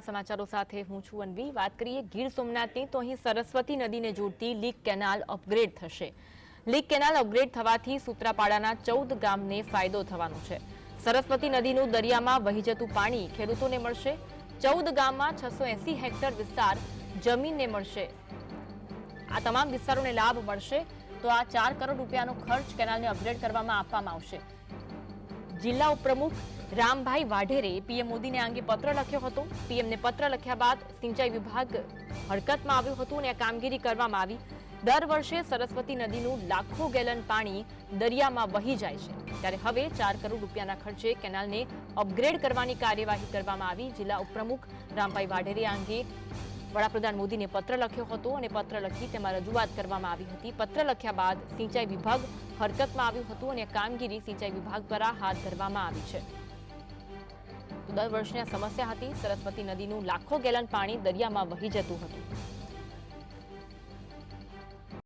સમાચારો સાથે હું છું અન્વી। વાત કરીએ ગીર સોમનાથની તો અહીં સરસ્વતી નદીને જોડતી લીક કેનાલ અપગ્રેડ થશે। લીક કેનાલ અપગ્રેડ થવાથી સૂત્રાપાડાના 14 ગામને ફાયદો થવાનો છે। સરસ્વતી નદીનું દરિયામાં વહી જતું પાણી ખેડૂતોને મળશે। 14 ગામમાં 680 હેક્ટર વિસ્તાર જમીનને મળશે। આ તમામ વિસ્તારોને લાભ મળશે તો આ 4 કરોડ રૂપિયાનો ખર્ચ કેનાલને અપગ્રેડ કરવામાં આપવામાં આવશે। જિલ્લા ઉપપ્રમુખ રામભાઈ વાઢેરે પીએમ મોદીને આ અંગે પત્ર લખ્યો હતો। પીએમને પત્ર લખ્યા બાદ સિંચાઈ વિભાગ હરકતમાં આવ્યું હતું અને આ કામગીરી કરવામાં આવી। દર વર્ષે સરસ્વતી નદીનું લાખો ગેલન પાણી દરિયામાં વહી જાય છે, ત્યારે હવે 4 કરોડ રૂપિયાના ખર્ચે કેનાલને અપગ્રેડ કરવાની કાર્યવાહી કરવામાં આવી। જિલ્લા ઉપપ્રમુખ રામભાઈ વાઢેરે આ અંગે વડાપ્રધાન મોદીને પત્ર લખ્યો હતો અને પત્ર લખી તેમાં રજૂઆત કરવામાં આવી હતી। પત્ર લખ્યા બાદ સિંચાઈ વિભાગ હરકતમાં આવ્યું હતું અને કામગીરી સિંચાઈ વિભાગ દ્વારા હાથ ધરવામાં આવી છે। દર વર્ષની આ સમસ્યા હતી। સરસ્વતી નદીનું લાખો ગેલન પાણી દરિયામાં વહી જતું હતું।